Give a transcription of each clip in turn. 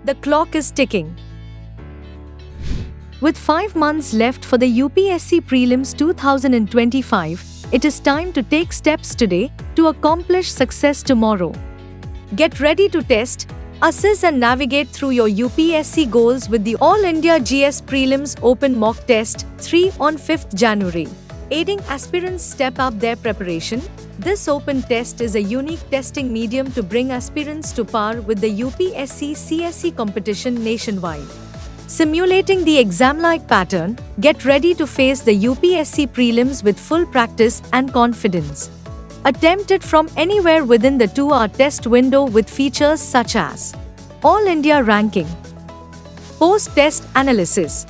The clock is ticking. With 5 months left for the UPSC Prelims 2025, it is time to take steps today to accomplish success tomorrow. Get ready to test, assess and navigate through your UPSC goals with the All India GS Prelims Open Mock Test 3 on 5th January. Aiding aspirants step up their preparation, this open test is a unique testing medium to bring aspirants to par with the UPSC CSE competition nationwide. Simulating the exam-like pattern, get ready to face the UPSC prelims with full practice and confidence. Attempt it from anywhere within the 2-hour test window with features such as All India Ranking, Post-Test Analysis,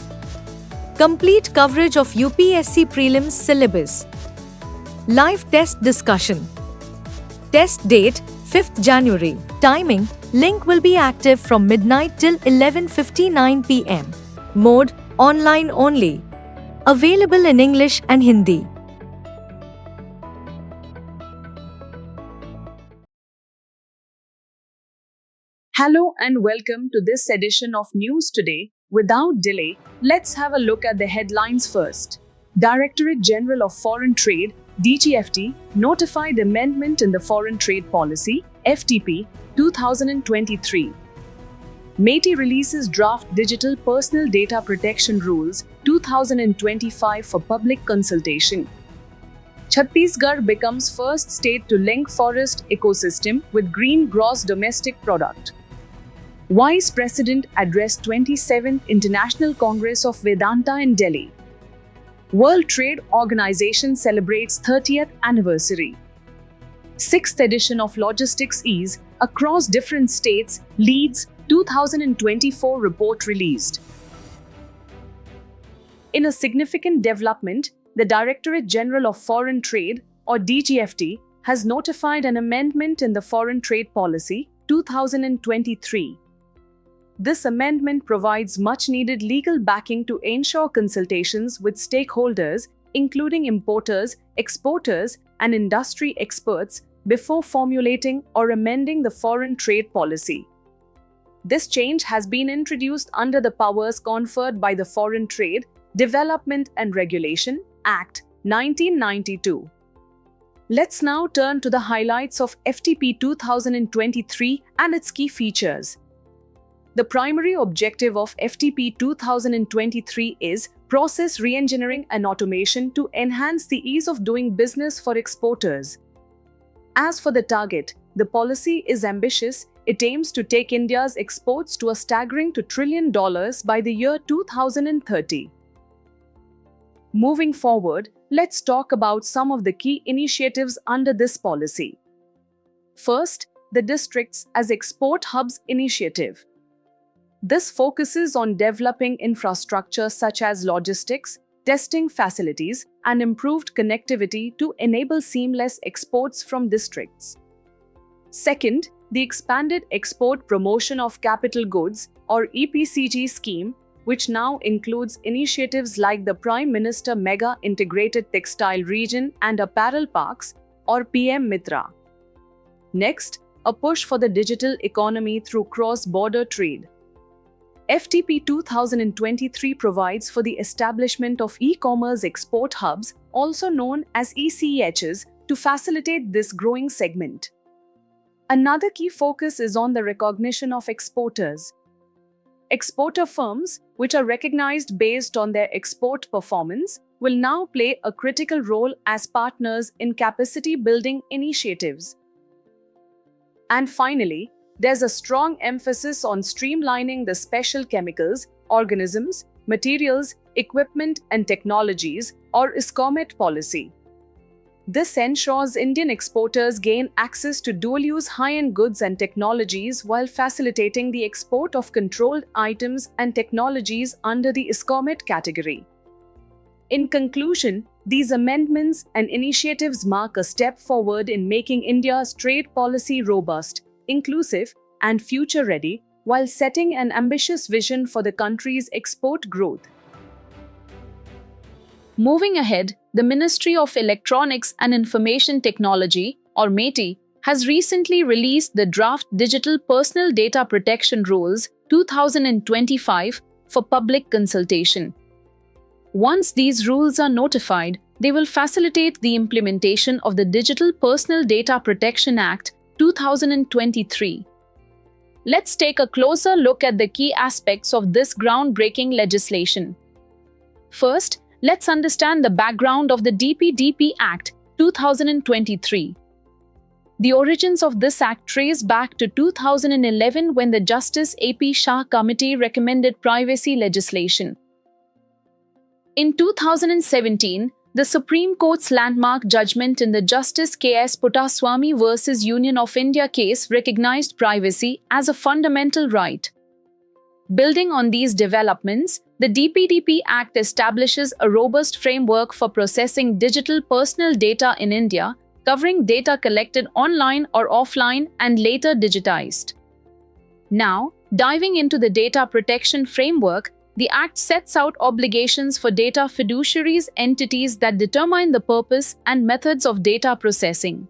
Complete coverage of UPSC prelims syllabus, Live test discussion. Test date 5th January. Timing, link will be active from midnight till 11:59 p.m. Mode, online only. Available in English and Hindi. Hello and welcome to this edition of News Today. Without delay, let's have a look at the headlines first. Directorate General of Foreign Trade, DGFT, notified amendment in the Foreign Trade Policy, FTP, 2023. MeitY releases draft Digital Personal Data Protection Rules, 2025 for public consultation. Chhattisgarh becomes first state to link forest ecosystem with green gross domestic product. Vice President addressed 27th International Congress of Vedanta in Delhi. World Trade Organization celebrates 30th anniversary. 6th edition of Logistics Ease across different states leads 2024 report released. In a significant development, the Directorate General of Foreign Trade, or DGFT, has notified an amendment in the Foreign Trade Policy 2023. This amendment provides much-needed legal backing to ensure consultations with stakeholders, including importers, exporters, and industry experts, before formulating or amending the foreign trade policy. This change has been introduced under the powers conferred by the Foreign Trade, Development and Regulation Act, 1992. Let's now turn to the highlights of FTP 2023 and its key features. The primary objective of FTP 2023 is process reengineering and automation to enhance the ease of doing business for exporters. As for the target, the policy is ambitious. It aims to take India's exports to a staggering $2 trillion by the year 2030. Moving forward, let's talk about some of the key initiatives under this policy. First, the Districts as Export Hubs initiative. This focuses on developing infrastructure such as logistics, testing facilities, and improved connectivity to enable seamless exports from districts. Second, the Expanded Export Promotion of Capital Goods, or EPCG scheme, which now includes initiatives like the Prime Minister Mega Integrated Textile Region and Apparel Parks, or PM Mitra. Next, a push for the digital economy through cross-border trade. FTP 2023 provides for the establishment of e-commerce export hubs, also known as ECEHs, to facilitate this growing segment. Another key focus is on the recognition of exporters. Exporter firms, which are recognized based on their export performance, will now play a critical role as partners in capacity-building initiatives. And finally, there's a strong emphasis on streamlining the special chemicals, organisms, materials, equipment and technologies, or SCOMET policy. This ensures Indian exporters gain access to dual-use high-end goods and technologies while facilitating the export of controlled items and technologies under the SCOMET category. In conclusion, these amendments and initiatives mark a step forward in making India's trade policy robust, inclusive, and future-ready, while setting an ambitious vision for the country's export growth. Moving ahead, the Ministry of Electronics and Information Technology, or MeitY, has recently released the draft Digital Personal Data Protection Rules 2025 for public consultation. Once these rules are notified, they will facilitate the implementation of the Digital Personal Data Protection Act 2023. Let's take a closer look at the key aspects of this groundbreaking legislation. First, let's understand the background of the DPDP Act 2023. The origins of this act trace back to 2011 when the Justice A.P. Shah Committee recommended privacy legislation. In 2017, the Supreme Court's landmark judgment in the Justice K.S. Puttaswamy v. Union of India case recognized privacy as a fundamental right. Building on these developments, the DPDP Act establishes a robust framework for processing digital personal data in India, covering data collected online or offline and later digitized. Now, diving into the data protection framework, the Act sets out obligations for data fiduciaries, entities that determine the purpose and methods of data processing.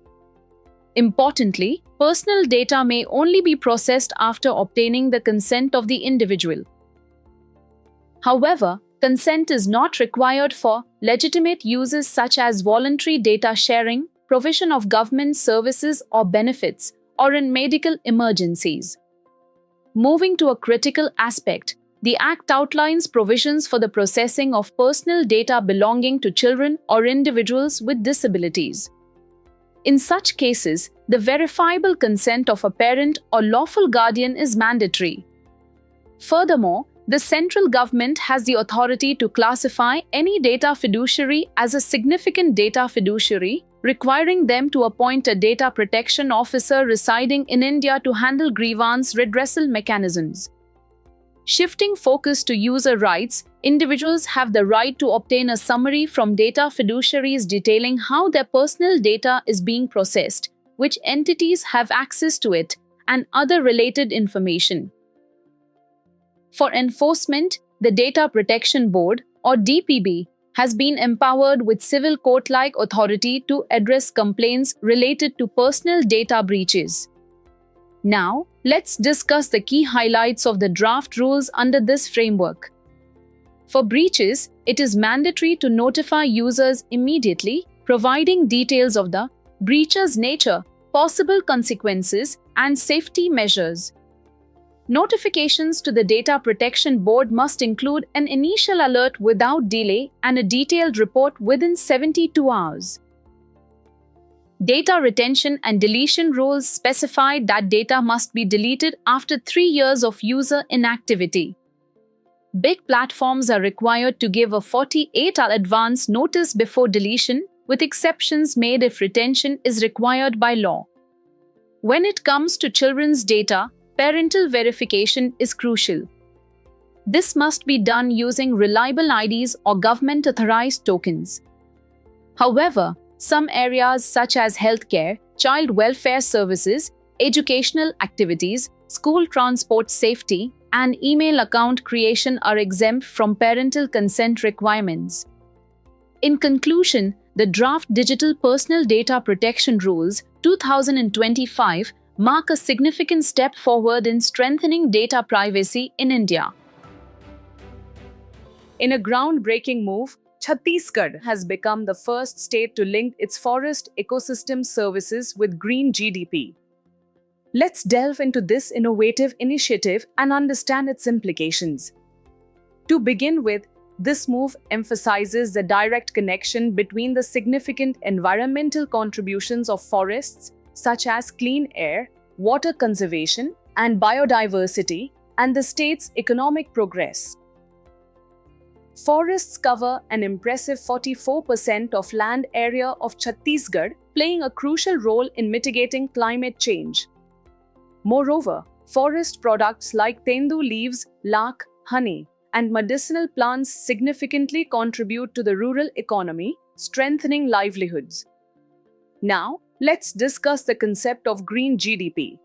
Importantly, personal data may only be processed after obtaining the consent of the individual. However, consent is not required for legitimate uses such as voluntary data sharing, provision of government services or benefits, or in medical emergencies. Moving to a critical aspect, the Act outlines provisions for the processing of personal data belonging to children or individuals with disabilities. In such cases, the verifiable consent of a parent or lawful guardian is mandatory. Furthermore, the central government has the authority to classify any data fiduciary as a significant data fiduciary, requiring them to appoint a data protection officer residing in India to handle grievance redressal mechanisms. Shifting focus to user rights, individuals have the right to obtain a summary from data fiduciaries detailing how their personal data is being processed, which entities have access to it, and other related information. For enforcement, the Data Protection Board, or DPB, has been empowered with civil court-like authority to address complaints related to personal data breaches. Now, let's discuss the key highlights of the draft rules under this framework. For breaches, it is mandatory to notify users immediately, providing details of the breach's nature, possible consequences, and safety measures. Notifications to the Data Protection Board must include an initial alert without delay and a detailed report within 72 hours. Data retention and deletion rules specify that data must be deleted after 3 years of user inactivity. Big platforms are required to give a 48-hour advance notice before deletion, with exceptions made if retention is required by law. When it comes to children's data, parental verification is crucial. This must be done using reliable IDs or government-authorized tokens. However, some areas such as healthcare, child welfare services, educational activities, school transport safety, and email account creation are exempt from parental consent requirements. In conclusion, the draft Digital Personal Data Protection Rules 2025 mark a significant step forward in strengthening data privacy in India. In a groundbreaking move, Chhattisgarh has become the first state to link its forest ecosystem services with green GDP. Let's delve into this innovative initiative and understand its implications. To begin with, this move emphasizes the direct connection between the significant environmental contributions of forests, such as clean air, water conservation, and biodiversity, and the state's economic progress. Forests cover an impressive 44% of land area of Chhattisgarh, playing a crucial role in mitigating climate change. Moreover, forest products like tendu leaves, lark, honey, and medicinal plants significantly contribute to the rural economy, strengthening livelihoods. Now, let's discuss the concept of green GDP.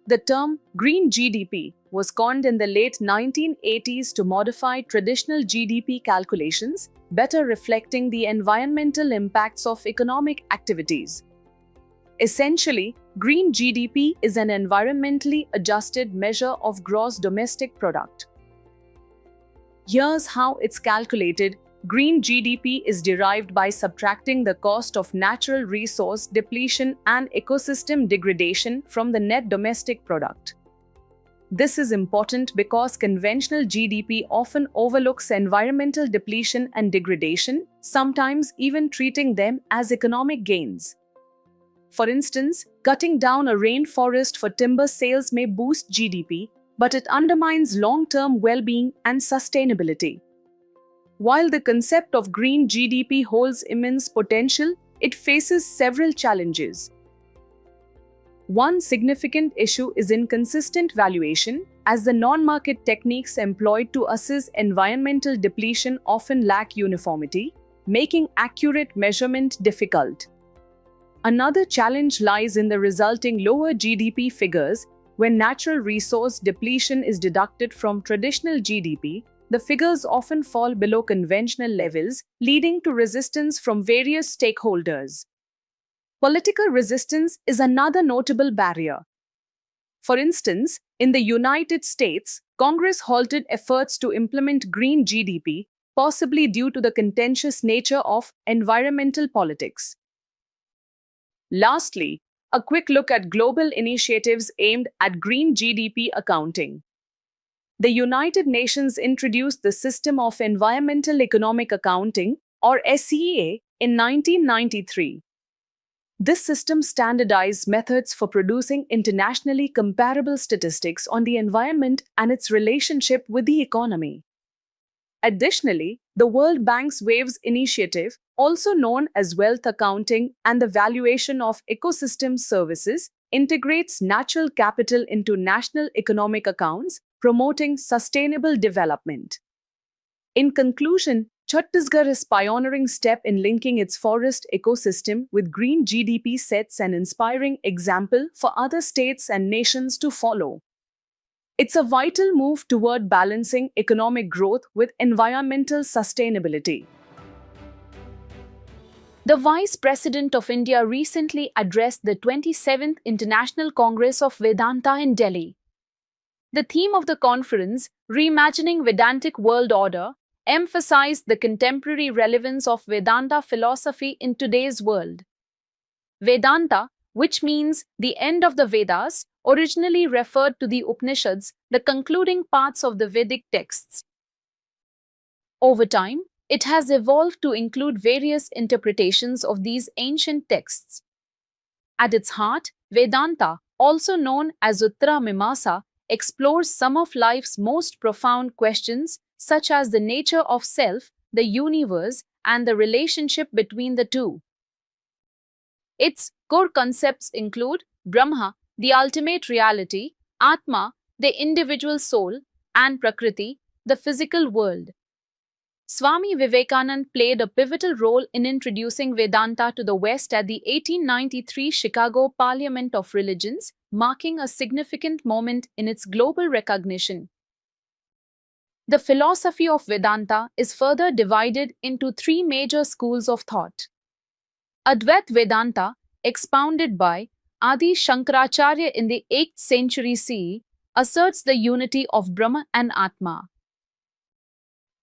The term green GDP was coined in the late 1980s to modify traditional GDP calculations, better reflecting the environmental impacts of economic activities. Essentially, green GDP is an environmentally adjusted measure of gross domestic product. Here's how it's calculated. Green GDP is derived by subtracting the cost of natural resource depletion and ecosystem degradation from the net domestic product. This is important because conventional GDP often overlooks environmental depletion and degradation, sometimes even treating them as economic gains. For instance, cutting down a rainforest for timber sales may boost GDP, but it undermines long-term well-being and sustainability. While the concept of green GDP holds immense potential, it faces several challenges. One significant issue is inconsistent valuation, as the non-market techniques employed to assess environmental depletion often lack uniformity, making accurate measurement difficult. Another challenge lies in the resulting lower GDP figures. When natural resource depletion is deducted from traditional GDP, the figures often fall below conventional levels, leading to resistance from various stakeholders. Political resistance is another notable barrier. For instance, in the United States, Congress halted efforts to implement green GDP, possibly due to the contentious nature of environmental politics. Lastly, a quick look at global initiatives aimed at green GDP accounting. The United Nations introduced the System of Environmental Economic Accounting, or SEA, in 1993. This system standardized methods for producing internationally comparable statistics on the environment and its relationship with the economy. Additionally, the World Bank's WAVES initiative, also known as Wealth Accounting and the Valuation of Ecosystem Services, integrates natural capital into national economic accounts, promoting sustainable development. In conclusion, Chhattisgarh's pioneering step in linking its forest ecosystem with green GDP sets an inspiring example for other states and nations to follow. It's a vital move toward balancing economic growth with environmental sustainability. The Vice President of India recently addressed the 27th International Congress of Vedanta in Delhi. The theme of the conference, Reimagining Vedantic World Order, emphasized the contemporary relevance of Vedanta philosophy in today's world. Vedanta, which means the end of the Vedas, originally referred to the Upanishads, the concluding parts of the Vedic texts. Over time, it has evolved to include various interpretations of these ancient texts. At its heart, Vedanta, also known as Uttara Mimamsa, explores some of life's most profound questions, such as the nature of self, the universe, and the relationship between the two. Its core concepts include Brahma, the ultimate reality, Atma, the individual soul, and Prakriti, the physical world. Swami Vivekananda played a pivotal role in introducing Vedanta to the West at the 1893 Chicago Parliament of Religions, marking a significant moment in its global recognition. The philosophy of Vedanta is further divided into three major schools of thought. Advait Vedanta, expounded by Adi Shankaracharya in the 8th century CE, asserts the unity of Brahma and Atma.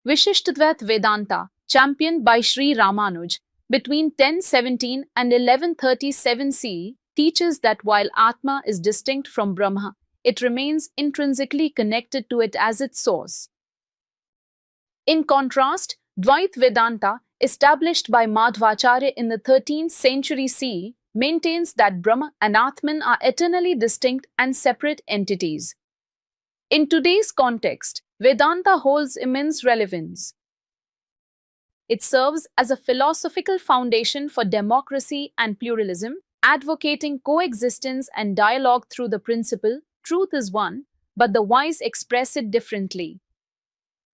Vishishtadvait Vedanta, championed by Sri Ramanuj between 1017 and 1137 CE, teaches that while Atma is distinct from Brahma, it remains intrinsically connected to it as its source. In contrast, Dvait Vedanta, established by Madhvacharya in the 13th century CE, maintains that Brahma and Atman are eternally distinct and separate entities. In today's context, Vedanta holds immense relevance. It serves as a philosophical foundation for democracy and pluralism, advocating coexistence and dialogue through the principle, truth is one, but the wise express it differently.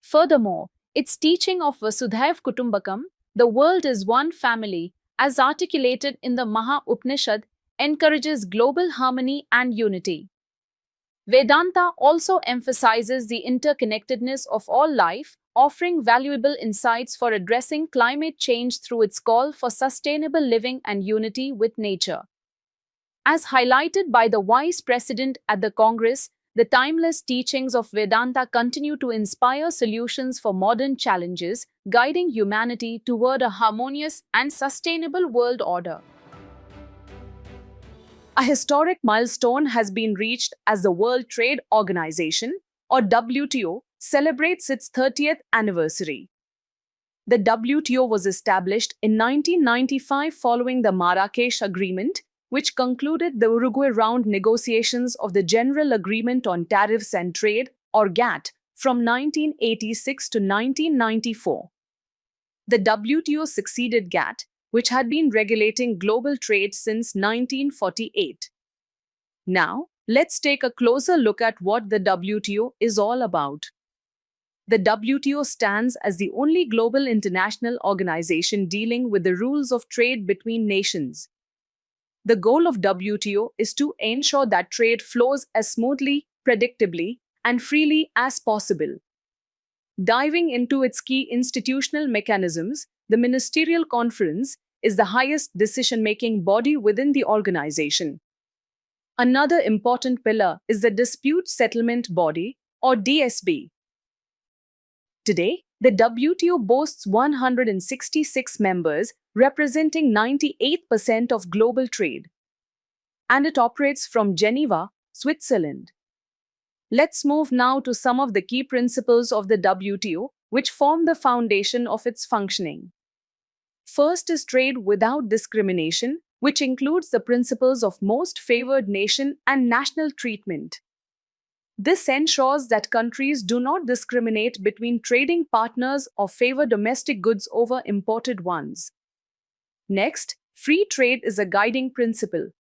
Furthermore, its teaching of Vasudhaiv Kutumbakam, the world is one family, as articulated in the Maha Upanishad, encourages global harmony and unity. Vedanta also emphasizes the interconnectedness of all life, offering valuable insights for addressing climate change through its call for sustainable living and unity with nature. As highlighted by the Vice President at the Congress, the timeless teachings of Vedanta continue to inspire solutions for modern challenges, guiding humanity toward a harmonious and sustainable world order. A historic milestone has been reached as the World Trade Organization, or WTO, celebrates its 30th anniversary. The WTO was established in 1995 following the Marrakesh Agreement, which concluded the Uruguay round negotiations of the General Agreement on Tariffs and Trade, or GATT, from 1986 to 1994. The WTO succeeded GATT, which had been regulating global trade since 1948. Now, let's take a closer look at what the WTO is all about. The WTO stands as the only global international organization dealing with the rules of trade between nations. The goal of WTO is to ensure that trade flows as smoothly, predictably, and freely as possible. Diving into its key institutional mechanisms, the Ministerial Conference is the highest decision-making body within the organization. Another important pillar is the Dispute Settlement Body, or DSB. Today, the WTO boasts 166 members, representing 98% of global trade. And it operates from Geneva, Switzerland. Let's move now to some of the key principles of the WTO, which form the foundation of its functioning. First is trade without discrimination, which includes the principles of most favored nation and national treatment. This ensures that countries do not discriminate between trading partners or favor domestic goods over imported ones. Next, free trade is a guiding principle.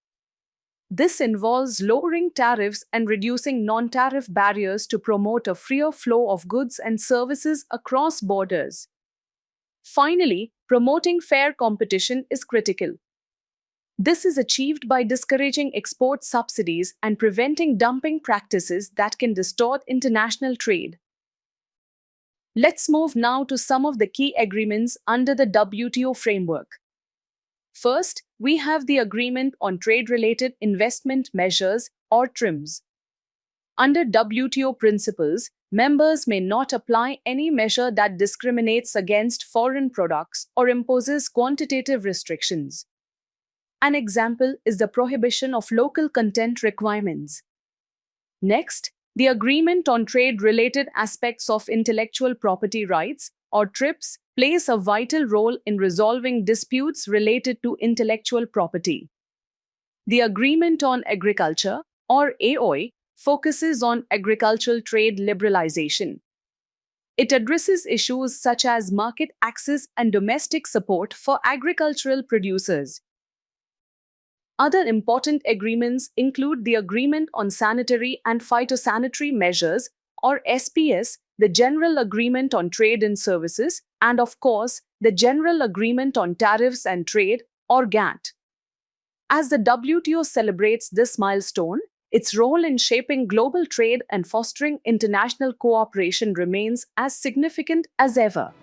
This involves lowering tariffs and reducing non-tariff barriers to promote a freer flow of goods and services across borders. Finally, promoting fair competition is critical. This is achieved by discouraging export subsidies and preventing dumping practices that can distort international trade. Let's move now to some of the key agreements under the WTO framework. First, we have the Agreement on Trade-Related Investment Measures, or TRIMs. Under WTO principles, members may not apply any measure that discriminates against foreign products or imposes quantitative restrictions. An example is the prohibition of local content requirements. Next, the Agreement on Trade-Related Aspects of Intellectual Property Rights, or TRIPS, plays a vital role in resolving disputes related to intellectual property. The Agreement on Agriculture, or AOI, focuses on agricultural trade liberalization. It addresses issues such as market access and domestic support for agricultural producers. Other important agreements include the Agreement on Sanitary and Phytosanitary Measures, or SPS, the General Agreement on Trade and Services, and of course, the General Agreement on Tariffs and Trade, or GATT. As the WTO celebrates this milestone, its role in shaping global trade and fostering international cooperation remains as significant as ever.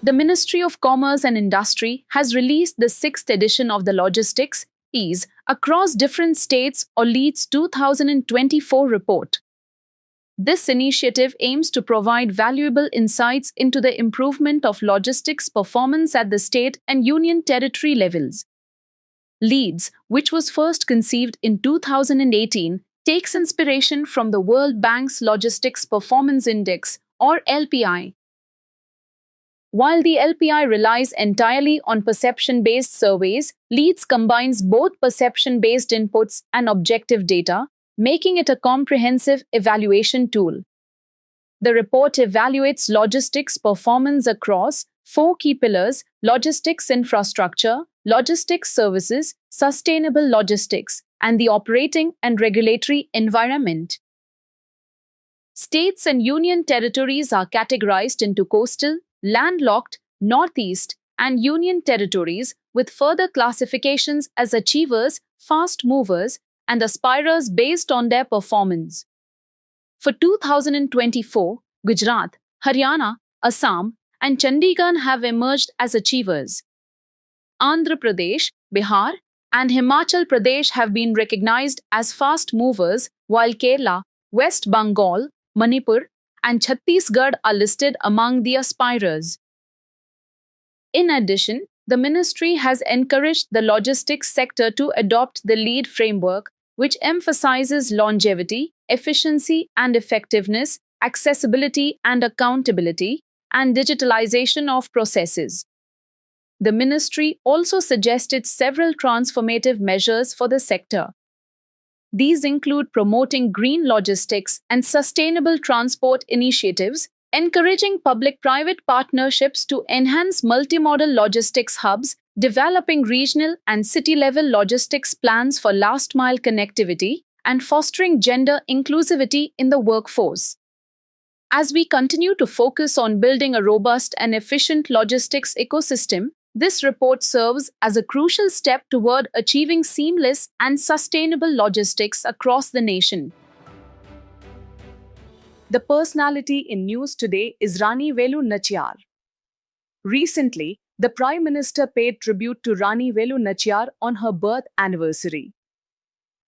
The Ministry of Commerce and Industry has released the 6th edition of the Logistics Ease across different states, or LEADS 2024 report. This initiative aims to provide valuable insights into the improvement of logistics performance at the state and union territory levels. LEADS, which was first conceived in 2018, takes inspiration from the World Bank's Logistics Performance Index, or LPI. While the LPI relies entirely on perception-based surveys, LEADS combines both perception-based inputs and objective data, making it a comprehensive evaluation tool. The report evaluates logistics performance across 4 key pillars: logistics infrastructure, logistics services, sustainable logistics, and the operating and regulatory environment. States and union territories are categorized into coastal, landlocked, northeast, and union territories, with further classifications as achievers, fast movers, and aspirers based on their performance. For 2024, Gujarat, Haryana, Assam, and Chandigarh have emerged as achievers. Andhra Pradesh, Bihar, and Himachal Pradesh have been recognized as fast movers, while Kerala, West Bengal, Manipur, and Chhattisgarh are listed among the aspirers. In addition, the ministry has encouraged the logistics sector to adopt the LEAD framework, which emphasizes longevity, efficiency and effectiveness, accessibility and accountability, and digitalization of processes. The ministry also suggested several transformative measures for the sector. These include promoting green logistics and sustainable transport initiatives, encouraging public-private partnerships to enhance multimodal logistics hubs, developing regional and city-level logistics plans for last-mile connectivity, and fostering gender inclusivity in the workforce. As we continue to focus on building a robust and efficient logistics ecosystem, this report serves as a crucial step toward achieving seamless and sustainable logistics across the nation. The personality in news today is Rani Velu Nachiyar. Recently, the Prime Minister paid tribute to Rani Velu Nachiyar on her birth anniversary.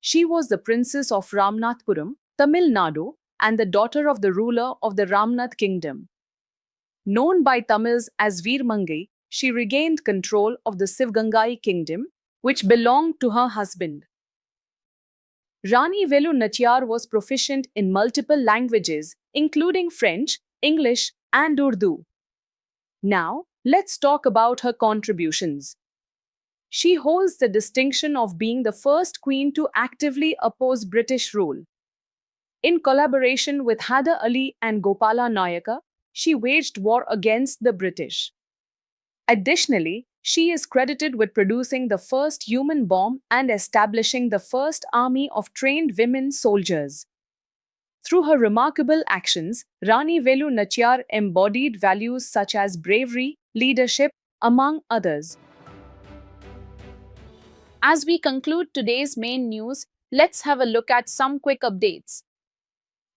She was the Princess of Ramnathpuram, Tamil Nadu, and the daughter of the ruler of the Ramnath Kingdom. Known by Tamils as Veermangai, she regained control of the Sivgangai kingdom, which belonged to her husband. Rani Velu Nachiyar was proficient in multiple languages, including French, English, and Urdu. Now, let's talk about her contributions. She holds the distinction of being the first queen to actively oppose British rule. In collaboration with Hyder Ali and Gopala Nayaka, she waged war against the British. Additionally, she is credited with producing the first human bomb and establishing the first army of trained women soldiers. Through her remarkable actions, Rani Velu Nachiyar embodied values such as bravery, leadership, among others. As we conclude today's main news, let's have a look at some quick updates.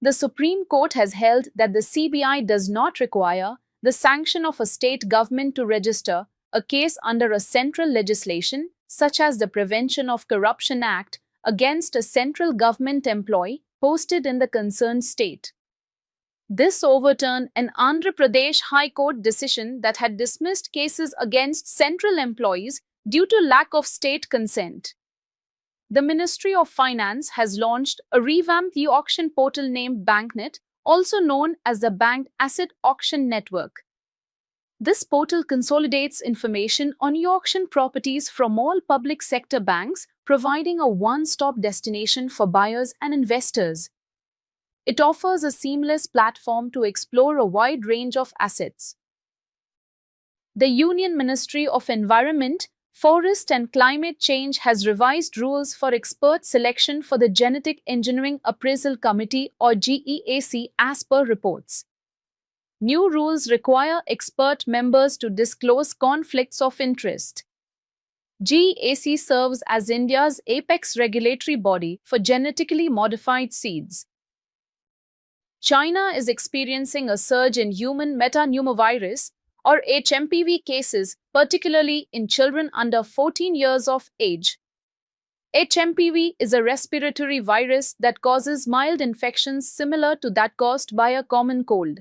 The Supreme Court has held that the CBI does not require the sanction of a state government to register a case under a central legislation, such as the Prevention of Corruption Act, against a central government employee posted in the concerned state. This overturned an Andhra Pradesh High Court decision that had dismissed cases against central employees due to lack of state consent. The Ministry of Finance has launched a revamped e-auction portal named BankNet, also known as the Bank Asset Auction Network. This portal consolidates information on e-auction properties from all public sector banks, providing a one-stop destination for buyers and investors. It offers a seamless platform to explore a wide range of assets. The Union Ministry of Environment, Forest and Climate Change has revised rules for expert selection for the Genetic Engineering Appraisal Committee or GEAC as per reports. New rules require expert members to disclose conflicts of interest. GEAC serves as India's apex regulatory body for genetically modified seeds. China is experiencing a surge in human metapneumovirus or HMPV cases, particularly in children under 14 years of age. HMPV is a respiratory virus that causes mild infections similar to that caused by a common cold.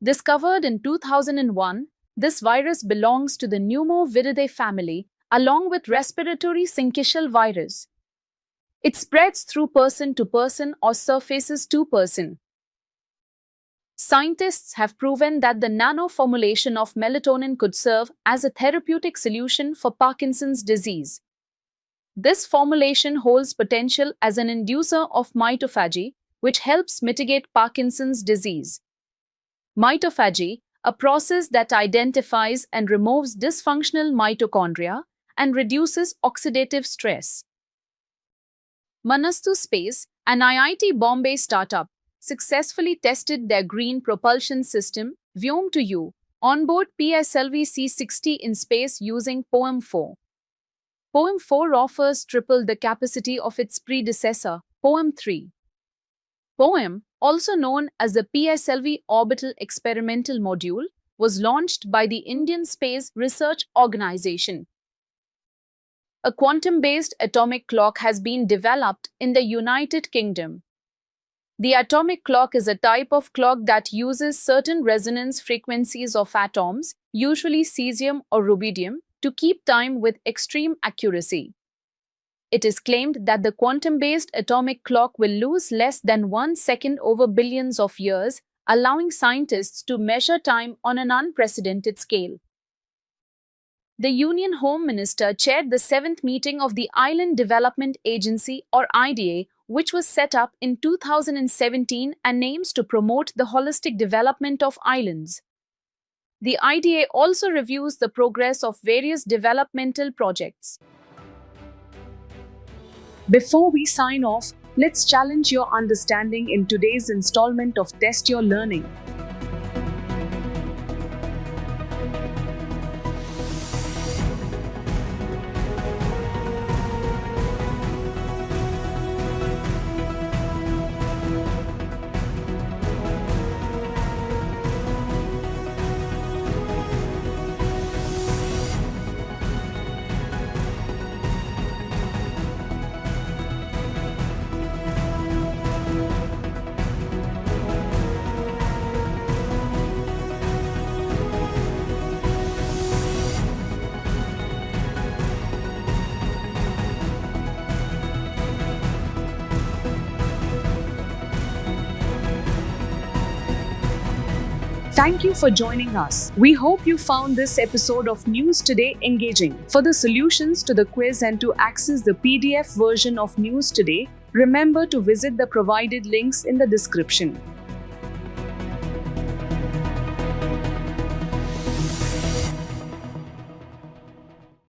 Discovered in 2001, this virus belongs to the Pneumoviridae family, along with respiratory syncytial virus. It spreads through person to person or surfaces to person. Scientists have proven that the nano-formulation of melatonin could serve as a therapeutic solution for Parkinson's disease. This formulation holds potential as an inducer of mitophagy, which helps mitigate Parkinson's disease. Mitophagy, a process that identifies and removes dysfunctional mitochondria and reduces oxidative stress. Manastu Space, an IIT Bombay startup, successfully tested their green propulsion system, Vyom2U, onboard PSLV C-60 in space using POEM-4. POEM-4 offers triple the capacity of its predecessor, POEM-3. POEM, also known as the PSLV Orbital Experimental Module, was launched by the Indian Space Research Organization. A quantum-based atomic clock has been developed in the United Kingdom. The atomic clock is a type of clock that uses certain resonance frequencies of atoms, usually cesium or rubidium, to keep time with extreme accuracy. It is claimed that the quantum-based atomic clock will lose less than 1 second over billions of years, allowing scientists to measure time on an unprecedented scale. The Union Home Minister chaired the 7th meeting of the Island Development Agency or IDA, which was set up in 2017 and aims to promote the holistic development of islands. The IDA also reviews the progress of various developmental projects. Before we sign off, let's challenge your understanding in today's installment of Test Your Learning. Thank you for joining us. We hope you found this episode of News Today engaging. For the solutions to the quiz and to access the PDF version of News Today, remember to visit the provided links in the description.